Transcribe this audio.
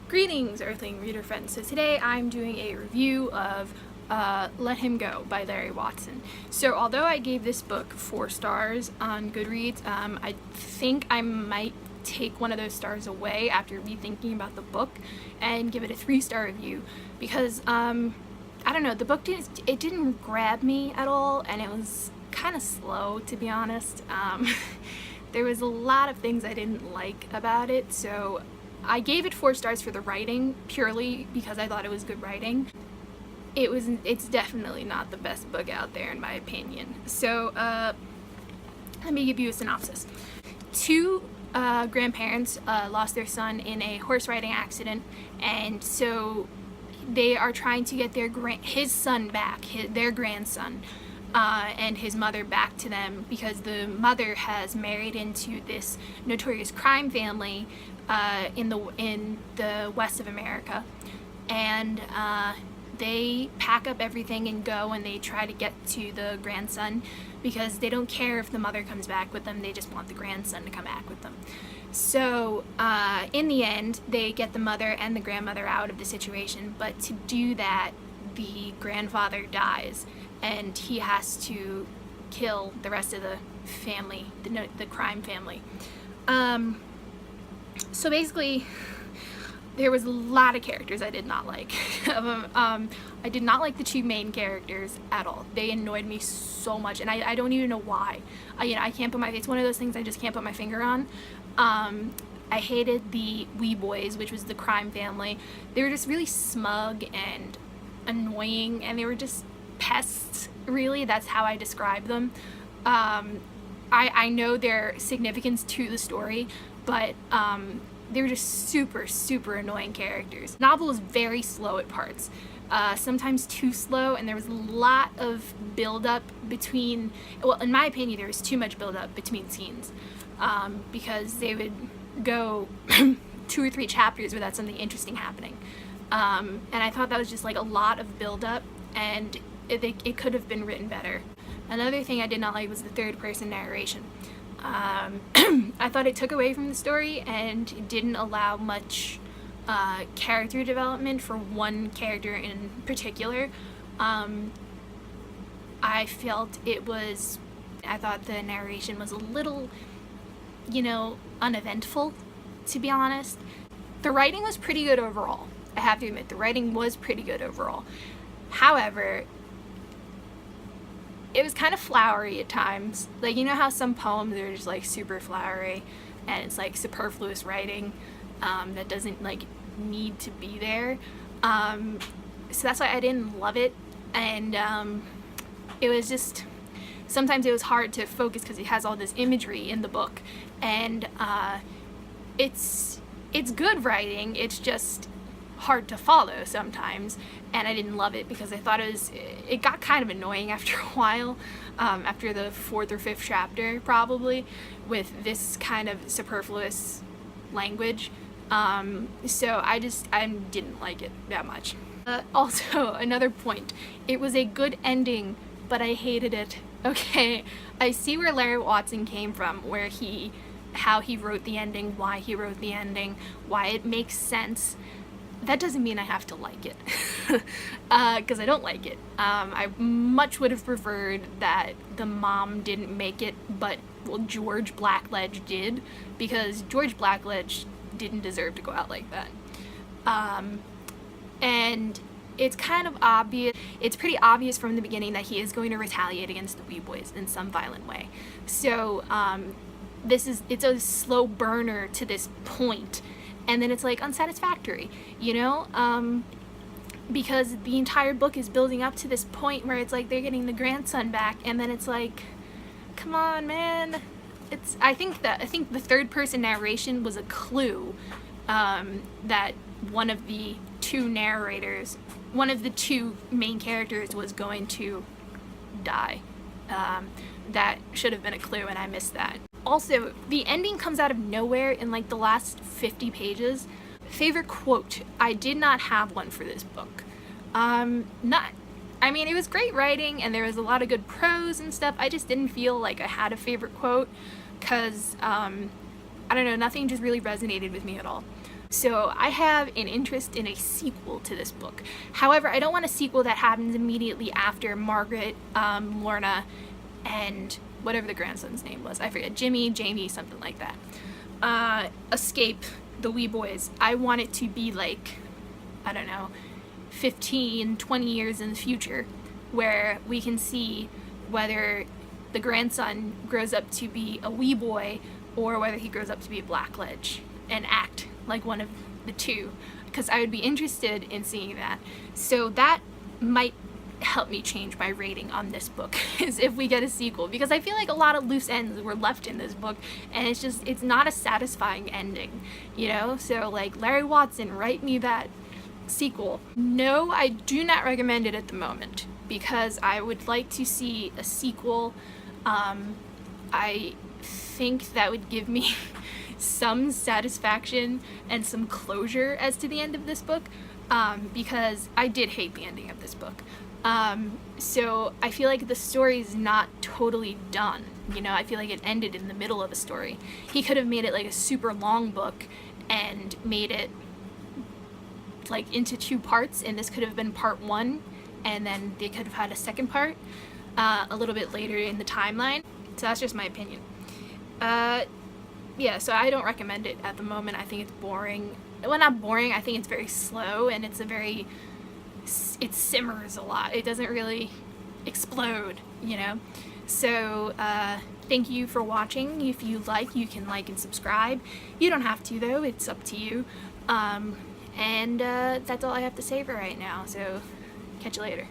Greetings, Earthling reader friends. So today I'm doing a review of Let Him Go by Larry Watson. So although I gave this book 4 stars on Goodreads, I think I might take one of those stars away after rethinking about the book and give it a 3-star review because I don't know, the book didn't grab me at all, and it was kind of slow, to be honest. There was a lot of things I didn't like about it, so I gave it 4 stars for the writing, purely because I thought it was good writing. It's definitely not the best book out there in my opinion. So let me give you a synopsis. 2 grandparents lost their son in a horse riding accident, and so they are trying to get his son back, their grandson, and his mother back to them, because the mother has married into this notorious crime family in the west of America, and they pack up everything and go, and they try to get to the grandson because they don't care if the mother comes back with them, they just want the grandson to come back with them. So in the end, they get the mother and the grandmother out of the situation, but to do that, the grandfather dies, and he has to kill the rest of the family, the crime family. So basically, there was a lot of characters I did not like. I did not like the 2 main characters at all. They annoyed me so much, and I don't even know why. I can't put it's one of those things I just can't put my finger on. I hated the wee boys, which was the crime family. They were just really smug and annoying, and they were just pests, really. That's how I describe them. I know their significance to the story, but they were just super annoying characters. The novel is very slow at parts, sometimes too slow, and there was a lot of build-up between, well, in my opinion, there was too much build-up between scenes, because they would go 2 or 3 chapters without something interesting happening, and I thought that was just like a lot of build-up, and it could have been written better. Another thing I did not like was the 3rd-person narration. I thought it took away from the story, and it didn't allow much character development for one character in particular. I thought the narration was a little, uneventful, to be honest. The writing was pretty good overall. I have to admit, the writing was pretty good overall. However, it was kind of flowery at times. Like, you know how some poems are just like super flowery and it's like superfluous writing that doesn't like need to be there. So that's why I didn't love it, and it was just, sometimes it was hard to focus because it has all this imagery in the book, and it's good writing, it's just hard to follow sometimes, and I didn't love it because I thought it got kind of annoying after a while, after the 4th or 5th chapter probably, with this kind of superfluous language. So I didn't like it that much. Also, another point, it was a good ending, but I hated it. Okay, I see where Larry Watson came from, how he wrote the ending, why he wrote the ending, why it makes sense. That doesn't mean I have to like it, because I don't like it. I much would have preferred that the mom didn't make it, but, well, George Blackledge did, because George Blackledge didn't deserve to go out like that. And it's kind of obvious, it's pretty obvious from the beginning that he is going to retaliate against the wee boys in some violent way. So it's a slow burner to this point, and then it's like unsatisfactory, because the entire book is building up to this point where it's like they're getting the grandson back, and then it's like, come on, man. I think the 3rd-person narration was a clue that one of the 2 main characters was going to die. That should have been a clue, and I missed that. Also, the ending comes out of nowhere in like the last 50 pages. Favorite quote? I did not have one for this book. It was great writing and there was a lot of good prose and stuff. I just didn't feel like I had a favorite quote because, I don't know, nothing just really resonated with me at all. So I have an interest in a sequel to this book. However, I don't want a sequel that happens immediately after Margaret, Lorna, and whatever the grandson's name was. I forget, Jimmy, Jamie, something like that. Escape the wee boys. I want it to be like, I don't know, 15, 20 years in the future, where we can see whether the grandson grows up to be a wee boy or whether he grows up to be a Blackledge and act like one of the two, because I would be interested in seeing that. So that might help me change my rating on this book is if we get a sequel, because I feel like a lot of loose ends were left in this book and it's not a satisfying ending, you know? So like, Larry Watson, write me that sequel. No, I do not recommend it at the moment because I would like to see a sequel. I think that would give me some satisfaction and some closure as to the end of this book, because I did hate the ending of this book. So I feel like the story is not totally done. You know, I feel like it ended in the middle of a story. He could have made it like a super long book and made it like into 2 parts, and this could have been part 1, and then they could have had a second part a little bit later in the timeline. So that's just my opinion. Yeah, so I don't recommend it at the moment. I think it's boring. Well, not boring, I think it's very slow, and it simmers a lot. It doesn't really explode, you know? So, thank you for watching. If you like, you can like and subscribe. You don't have to, though. It's up to you. And that's all I have to say for right now. So, catch you later.